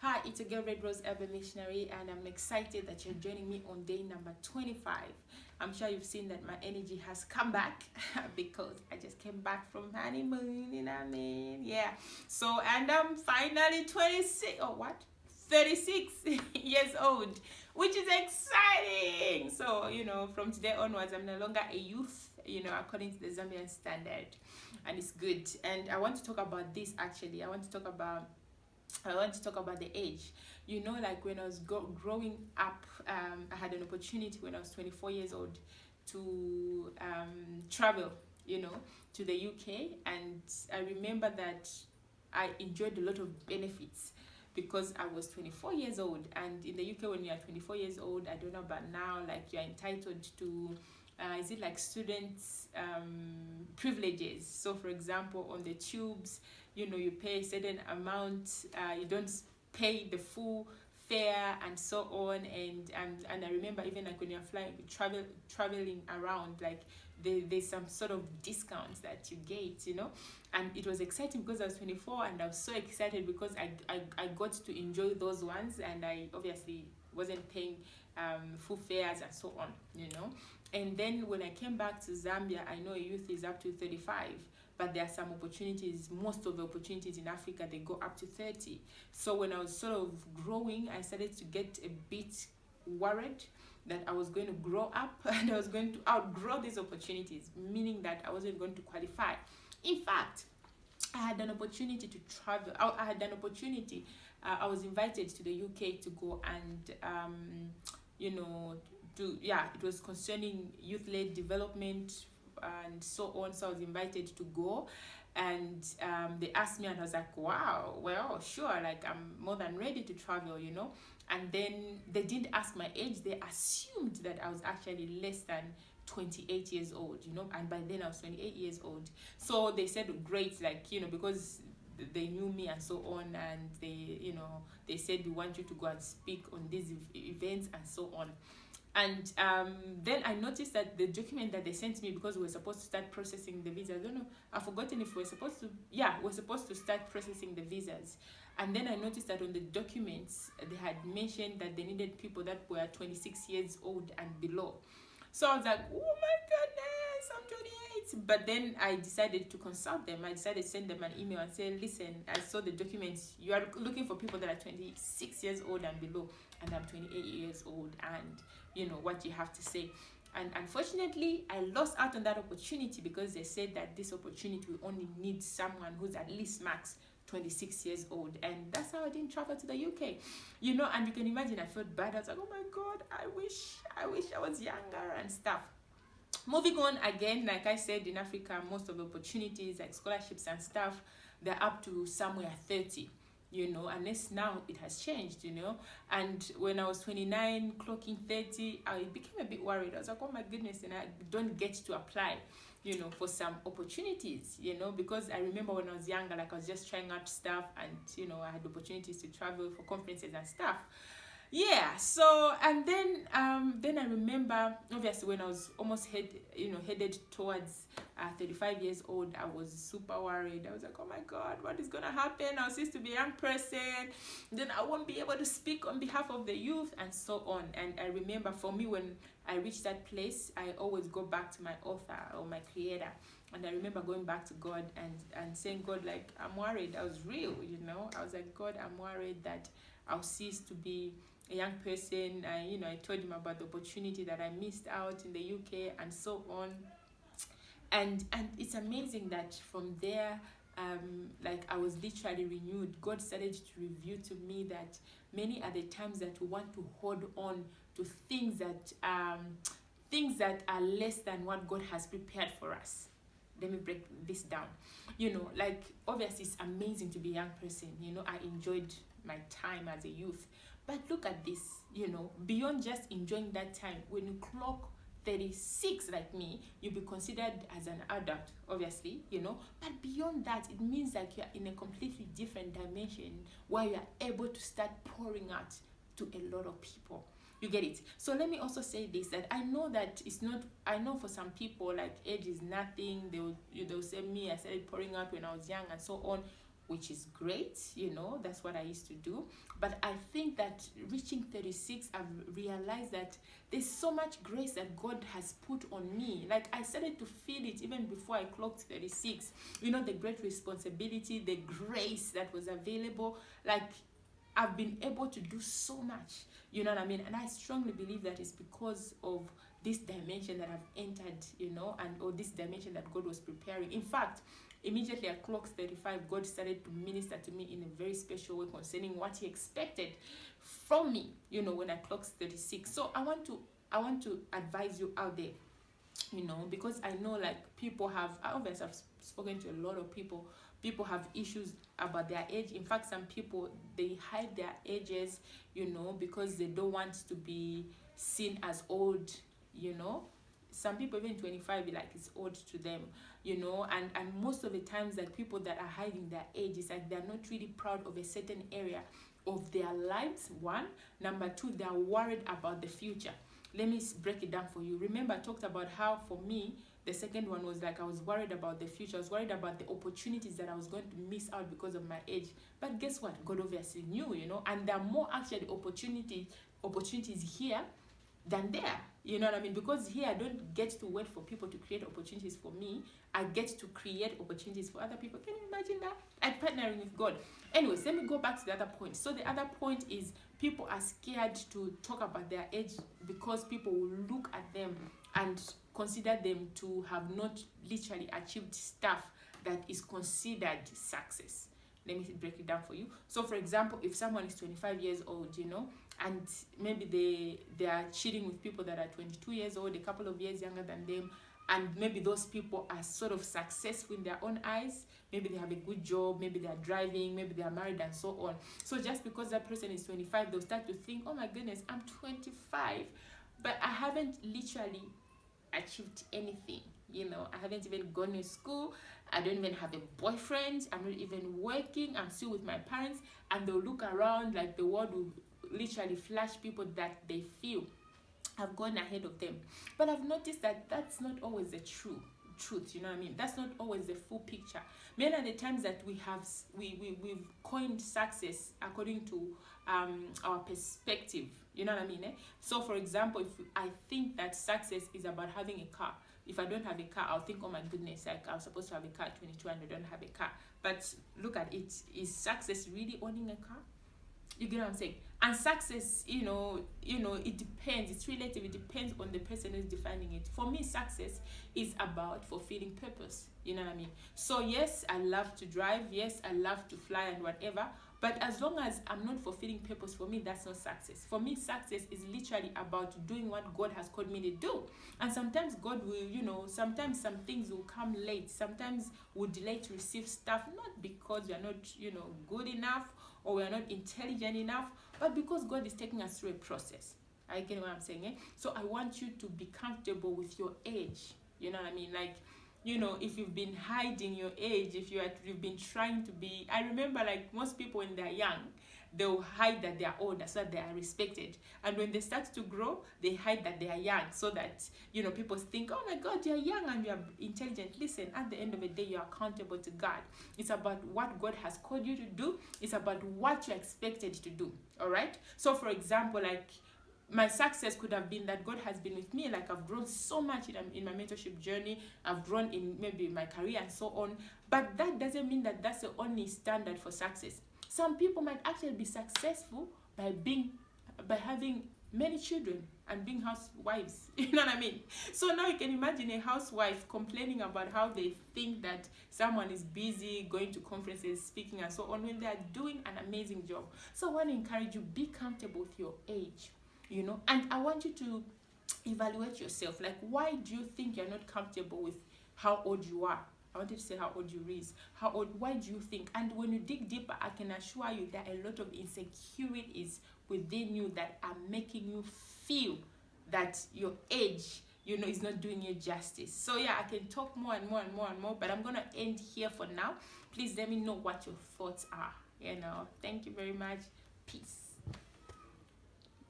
Hi, it's a girl, Red Rose Urban Missionary, and I'm excited that you're joining me on day number 25. I'm sure you've seen that my energy has come back because I just came back from honeymoon, you know what I mean? Yeah. So, and I'm finally 26, or what? 36 years old, which is exciting. So, from today onwards, I'm no longer a youth, according to the Zambian standard, and it's good. And I want to talk about this actually. I want to talk about the age. Like when I was growing up, I had an opportunity when I was 24 years old to travel, to the UK. And I remember that I enjoyed a lot of benefits because I was 24 years old. And in the UK, when you are 24 years old, I don't know about now, like you're entitled to is it like students privileges. So for example, on the tubes, you pay a certain amount, you don't pay the full fare and so on. And I remember even like when you're traveling around, like there's some sort of discounts that you get, and it was exciting because I was 24 and I was so excited because I got to enjoy those ones, and I obviously wasn't paying full fares and so on, and then when I came back to Zambia, I know youth is up to 35, but there are some opportunities. Most of the opportunities in Africa, they go up to 30. So when I was sort of growing, I started to get a bit worried that I was going to grow up and I was going to outgrow these opportunities, meaning that I wasn't going to qualify. In fact, I had an opportunity to travel. I had an opportunity. I was invited to the UK to go and, it was concerning youth-led development and so on. So I was invited to go, and they asked me, and I was like, wow, well, sure, like I'm more than ready to travel, And then they didn't ask my age. They assumed that I was actually less than 28 years old, and by then I was 28 years old. So they said, great, like, because they knew me and so on, and they said, we want you to go and speak on these events and so on. And then I noticed that the document that they sent me, because we were supposed to start processing the visa, I don't know, I've forgotten if we're supposed to, we're supposed to start processing the visas. And then I noticed that on the documents, they had mentioned that they needed people that were 26 years old and below. So I was like, oh my goodness, I'm 28. But then I decided to consult them. I decided to send them an email and say, listen, I saw the documents. You are looking for people that are 26 years old and below, and I'm 28 years old, and what you have to say. And unfortunately, I lost out on that opportunity because they said that this opportunity will only need someone who's at least max 26 years old, and that's how I didn't travel to the UK, and you can imagine I felt bad. I was like, oh my god, I wish I was younger and stuff. Moving on again, like I said, in Africa, most of the opportunities like scholarships and stuff, they're up to somewhere 30, unless now it has changed, and when I was 29 clocking 30, I became a bit worried. I was like, oh my goodness, and I don't get to apply for some opportunities, because I remember when I was younger, like I was just trying out stuff, and I had opportunities to travel for conferences and stuff. Yeah, so and then I remember, obviously, when I was almost headed towards 35 years old, I was super worried. I was like, oh my god, what is gonna happen? I was used to be a young person, then I won't be able to speak on behalf of the youth and so on. And I remember, for me, when I reached that place, I always go back to my author or my creator. And I remember going back to God and saying, God, like, I'm worried. I was real, I was like, God, I'm worried that I'll cease to be a young person. I told him about the opportunity that I missed out in the UK and so on. And it's amazing that from there, like I was literally renewed. God started to reveal to me that many are the times that we want to hold on to things that are less than what God has prepared for us. Let me break this down. Like obviously it's amazing to be a young person. I enjoyed my time as a youth. But look at this, beyond just enjoying that time, when you clock 36 like me, you'll be considered as an adult, obviously, But beyond that, it means that you're in a completely different dimension where you're able to start pouring out to a lot of people. You get it? So let me also say this, that I know that it's not, I know for some people, like age is nothing. They'll say me, I started pouring out when I was young and so on. which is great. That's what I used to do. But I think that reaching 36, I've realized that there's so much grace that God has put on me. Like, I started to feel it even before I clocked 36. The great responsibility, the grace that was available. Like, I've been able to do so much, you know what I mean? And I strongly believe that it's because of this dimension that I've entered, or this dimension that God was preparing. In fact, immediately I clocked 35, God started to minister to me in a very special way concerning what He expected from me, when I clocked 36. So I want to advise you out there, because I know, like, people have, obviously I've spoken to a lot of people have issues about their age. In fact, some people, they hide their ages, because they don't want to be seen as old. Some people, even 25, be like, it's old to them, and most of the times, like, people that are hiding their age, is like they're not really proud of a certain area of their lives. One. Number two, they're worried about the future. Let me break it down for you. Remember, I talked about how, for me, the second one was like, I was worried about the future. I was worried about the opportunities that I was going to miss out because of my age. But guess what? God obviously knew, and there are more actually opportunities here than there. You know what I mean? Because here I don't get to wait for people to create opportunities for me. I get to create opportunities for other people. Can you imagine that? I'm partnering with God. Anyways, let me go back to the other point. So the other point is, people are scared to talk about their age because people will look at them and consider them to have not literally achieved stuff that is considered success. Let me break it down for you. So, for example, if someone is 25 years old, and maybe they are cheating with people that are 22 years old, a couple of years younger than them, and maybe those people are sort of successful in their own eyes. Maybe they have a good job, maybe they are driving, maybe they are married, and so on. So just because that person is 25, they'll start to think, oh my goodness, I'm 25, but I haven't literally achieved anything. I haven't even gone to school. I don't even have a boyfriend. I'm not even working. I'm still with my parents. And they'll look around like the world will literally flash people that they feel have gone ahead of them. But I've noticed that that's not always the truth. You know what I mean? That's not always the full picture. Many of the times that we've coined success according to our perspective. You know what I mean? So, for example, if I think that success is about having a car, if I don't have a car, I'll think, oh my goodness, like, I'm supposed to have a car at 22 and I don't have a car. But look at it. Is success really owning a car? You get what I'm saying? And success, it depends. It's relative. It depends on the person who's defining it. For me, success is about fulfilling purpose. You know what I mean? So yes, I love to drive. Yes, I love to fly and whatever. But as long as I'm not fulfilling purpose, for me, that's not success. For me, success is literally about doing what God has called me to do. And sometimes God will, sometimes some things will come late. Sometimes we'll delay to receive stuff, not because we are not, good enough or we are not intelligent enough, but because God is taking us through a process. I get what I'm saying, eh? So I want you to be comfortable with your age. You know what I mean? Like, if you've been hiding your age, if you've been trying to be, I remember, like, most people when they're young, they'll hide that they're older so that they are respected. And when they start to grow, they hide that they are young so that, people think, oh my God, you're young and you're intelligent. Listen, at the end of the day, you're accountable to God. It's about what God has called you to do. It's about what you're expected to do. All right? So, for example, like, my success could have been that God has been with me. Like, I've grown so much in my mentorship journey. Having grown in maybe my career and so on. But that doesn't mean that that's the only standard for success. Some people might actually be successful by having many children and being housewives. You know what I mean? So now you can imagine a housewife complaining about how they think that someone is busy going to conferences, speaking and so on, when they are doing an amazing job. So I want to encourage you, be comfortable with your age. And I want you to evaluate yourself. Like, why do you think you're not comfortable with how old you are? I wanted to say how old you is. Why do you think? And when you dig deeper, I can assure you that a lot of insecurities within you that are making you feel that your age, is not doing you justice. So yeah, I can talk more and more and more and more, but I'm going to end here for now. Please let me know what your thoughts are. Thank you very much. Peace.